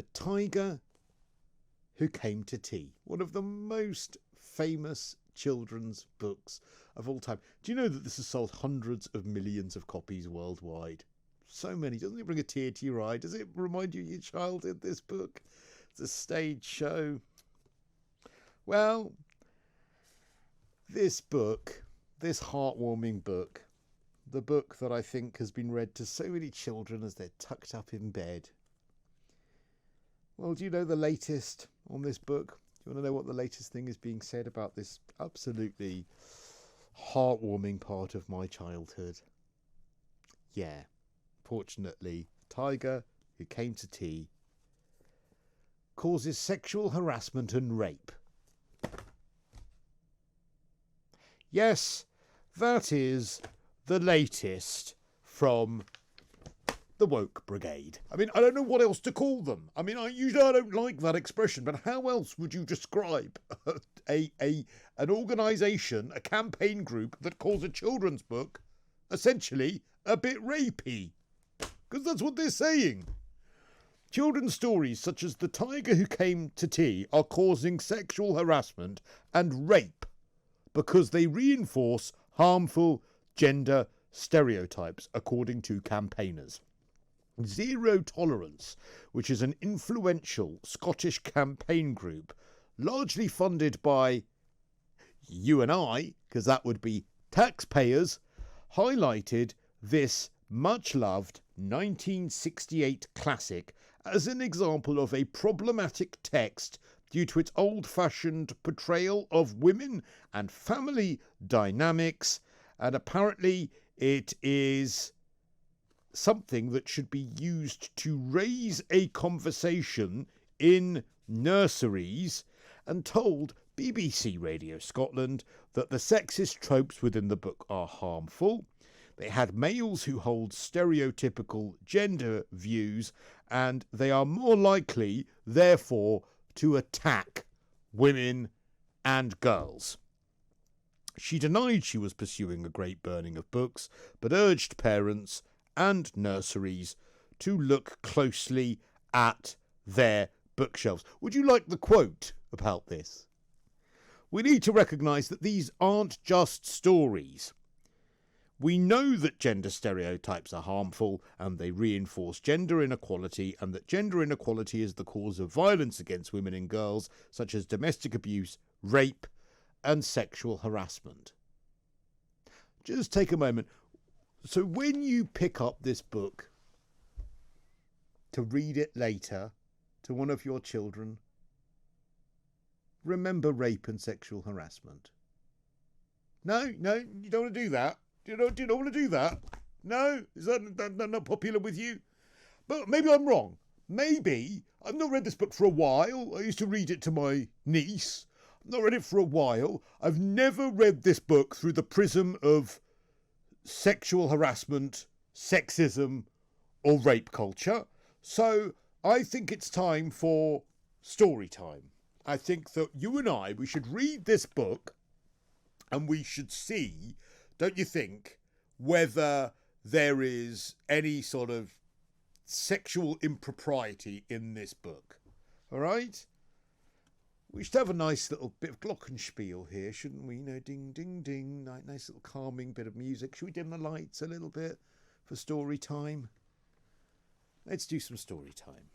The Tiger Who Came to Tea. One of the most famous children's books of all time. Do you know that this has sold hundreds of millions of copies worldwide? So many. Doesn't it bring a tear to your eye? Does it remind you of your childhood, this book? It's a stage show. Well, this book, this heartwarming book, the book that I think has been read to so many children as they're tucked up in bed. Well, do you know the latest on this book? Do you want to know what the latest thing is being said about this absolutely heartwarming part of my childhood? Yeah, fortunately, Tiger Who Came to Tea causes sexual harassment and rape. Yes, that is the latest from the woke brigade. I mean, I don't know what else to call them. I mean, I don't like that expression, but how else would you describe an organisation, a campaign group that calls a children's book essentially a bit rapey? Because that's what they're saying. Children's stories such as The Tiger Who Came to Tea are causing sexual harassment and rape because they reinforce harmful gender stereotypes, according to campaigners. Zero Tolerance, which is an influential Scottish campaign group, largely funded by you and I, because that would be taxpayers, highlighted this much-loved 1968 classic as an example of a problematic text due to its old-fashioned portrayal of women and family dynamics, and apparently it is something that should be used to raise a conversation in nurseries, and told BBC Radio Scotland that the sexist tropes within the book are harmful. They had males who hold stereotypical gender views, and they are more likely, therefore, to attack women and girls. She denied she was pursuing a great burning of books, but urged parents and nurseries to look closely at their bookshelves. Would you like the quote about this? We need to recognise that these aren't just stories. We know that gender stereotypes are harmful and they reinforce gender inequality, and that gender inequality is the cause of violence against women and girls, such as domestic abuse, rape, and sexual harassment. Just take a moment. So when you pick up this book to read it later to one of your children, remember rape and sexual harassment. No, you don't want to do that. Do you not want to do that? No? Is that not popular with you? But maybe I'm wrong. Maybe. I've not read this book for a while. I used to read it to my niece. I've not read it for a while. I've never read this book through the prism of sexual harassment, sexism, or rape culture. So I think it's time for story time. I think that you and I, we should read this book and we should see, don't you think, whether there is any sort of sexual impropriety in this book. All right? We should have a nice little bit of glockenspiel here, shouldn't we? You know, ding, ding, ding. Nice little calming bit of music. Should we dim the lights a little bit for story time? Let's do some story time.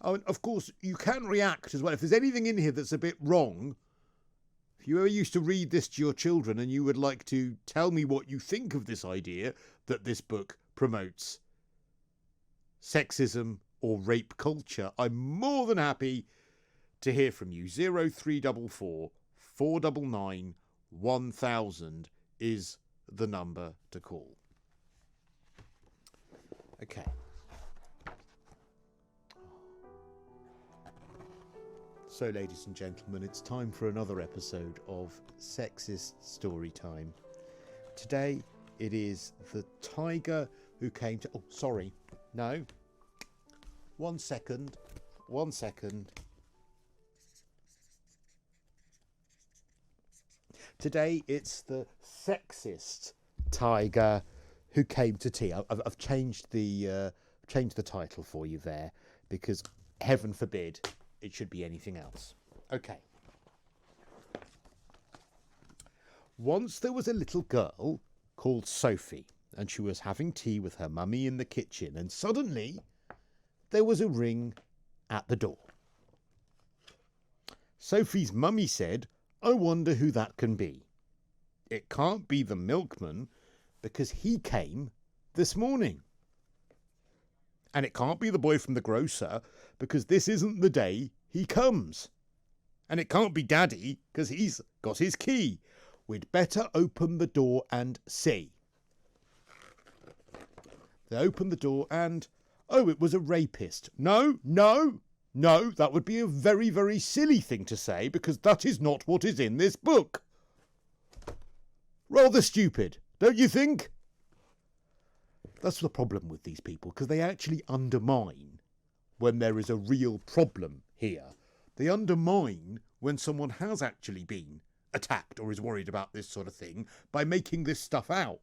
Oh, and of course, you can react as well. If there's anything in here that's a bit wrong, if you ever used to read this to your children and you would like to tell me what you think of this idea that this book promotes sexism or rape culture, I'm more than happy to hear from you. 0344 499 1000 is the number to call. Okay. So, ladies and gentlemen, it's time for another episode of Sexist Story Time. Today, it is The Tiger Who Came to... Oh, sorry. No. 1 second. 1 second. Today, it's The Sexist Tiger Who Came to Tea. I've changed the title for you there because heaven forbid it should be anything else. Okay. Once there was a little girl called Sophie, and she was having tea with her mummy in the kitchen, and suddenly there was a ring at the door. Sophie's mummy said, "I wonder who that can be. It can't be the milkman because he came this morning. And it can't be the boy from the grocer because this isn't the day he comes. And it can't be Daddy because he's got his key. We'd better open the door and see." They opened the door and, oh, it was a rapist. No, that would be a very, very silly thing to say because that is not what is in this book. Rather stupid, don't you think? That's the problem with these people, because they actually undermine when there is a real problem here. They undermine when someone has actually been attacked or is worried about this sort of thing by making this stuff out.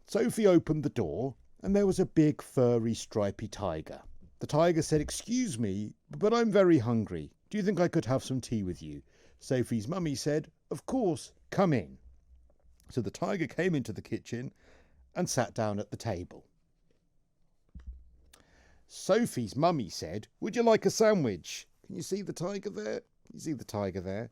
Sophie opened the door and there was a big furry stripy tiger. The tiger said, "Excuse me, but I'm very hungry. Do you think I could have some tea with you?" Sophie's mummy said, "Of course, come in." So the tiger came into the kitchen and sat down at the table. Sophie's mummy said, "Would you like a sandwich?" Can you see the tiger there? You see the tiger there?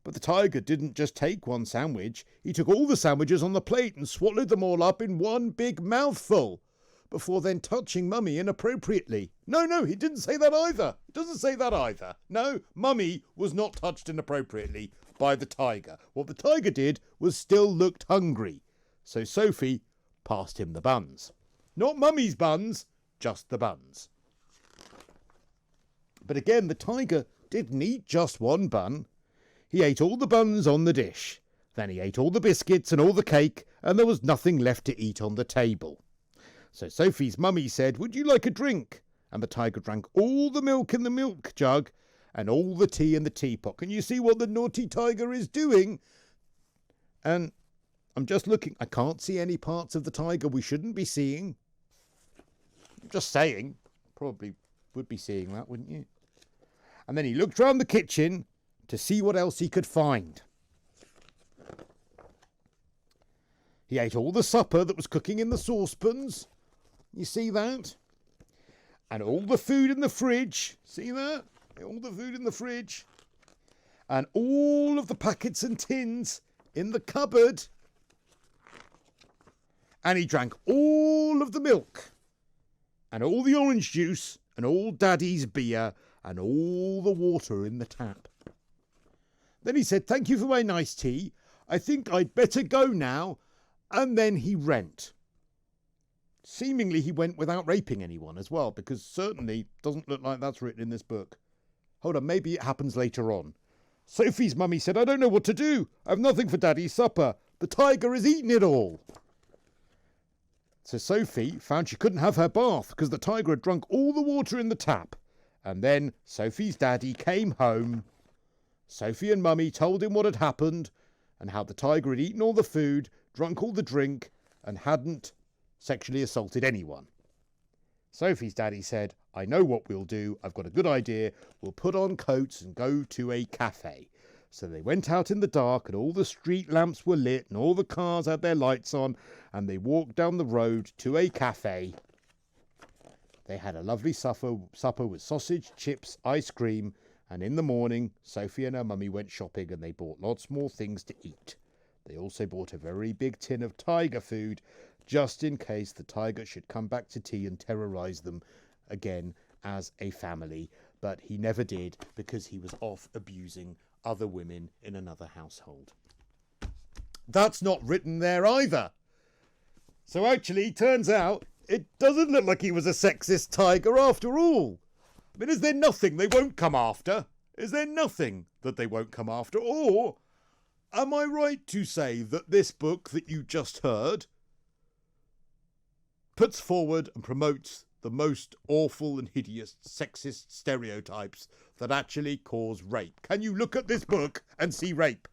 But the tiger didn't just take one sandwich. He took all the sandwiches on the plate and swallowed them all up in one big mouthful before then touching Mummy inappropriately. No, he didn't say that either. It doesn't say that either. No, Mummy was not touched inappropriately by the tiger. What the tiger did was still looked hungry. So Sophie passed him the buns. Not Mummy's buns, just the buns. But again, the tiger didn't eat just one bun. He ate all the buns on the dish. Then he ate all the biscuits and all the cake, and there was nothing left to eat on the table. So Sophie's mummy said, "Would you like a drink?" And the tiger drank all the milk in the milk jug and all the tea in the teapot. Can you see what the naughty tiger is doing? And I'm just looking. I can't see any parts of the tiger we shouldn't be seeing. I'm just saying. Probably would be seeing that, wouldn't you? And then he looked round the kitchen to see what else he could find. He ate all the supper that was cooking in the saucepans. You see that? And all the food in the fridge. See that? All the food in the fridge. And all of the packets and tins in the cupboard. And he drank all of the milk. And all the orange juice. And all Daddy's beer. And all the water in the tap. Then he said, "Thank you for my nice tea. I think I'd better go now." And then he went. Seemingly he went without raping anyone as well, because certainly doesn't look like that's written in this book. Hold on, maybe it happens later on. Sophie's mummy said, "I don't know what to do. I've nothing for Daddy's supper. The tiger has eaten it all." So Sophie found she couldn't have her bath because the tiger had drunk all the water in the tap. And then Sophie's daddy came home. Sophie and Mummy told him what had happened and how the tiger had eaten all the food, drunk all the drink, and hadn't sexually assaulted anyone. Sophie's daddy said, "I know what we'll do. I've got a good idea. We'll put on coats and go to a cafe." So they went out in the dark and all the street lamps were lit and all the cars had their lights on and they walked down the road to a cafe. They had a lovely supper with sausage, chips, ice cream, and in the morning, Sophie and her mummy went shopping and they bought lots more things to eat. They also bought a very big tin of tiger food, just in case the tiger should come back to tea and terrorise them again as a family. But he never did, because he was off abusing other women in another household. That's not written there either. So actually, turns out, it doesn't look like he was a sexist tiger after all. I mean, is there nothing they won't come after? Is there nothing that they won't come after? Or am I right to say that this book that you just heard puts forward and promotes the most awful and hideous sexist stereotypes that actually cause rape? Can you look at this book and see rape?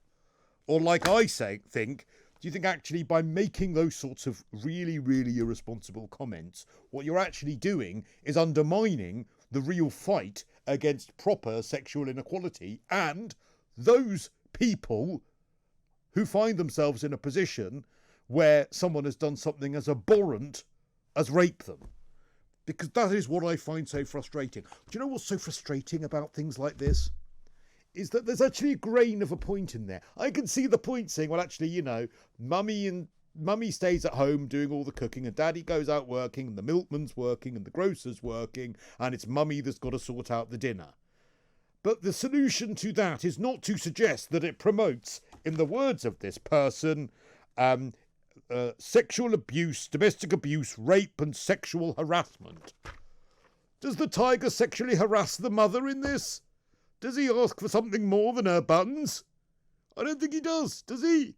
Or like I think, Do you think actually by making those sorts of really, really irresponsible comments, what you're actually doing is undermining the real fight against proper sexual inequality and those people who find themselves in a position where someone has done something as abhorrent as rape them? Because that is what I find so frustrating. Do you know what's so frustrating about things like this? Is that there's actually a grain of a point in there. I can see the point saying, well, actually, you know, mummy stays at home doing all the cooking and daddy goes out working and the milkman's working and the grocer's working and it's mummy that's got to sort out the dinner. But the solution to that is not to suggest that it promotes, in the words of this person, sexual abuse, domestic abuse, rape and sexual harassment. Does the tiger sexually harass the mother in this? Does he ask for something more than her buttons? I don't think he does he?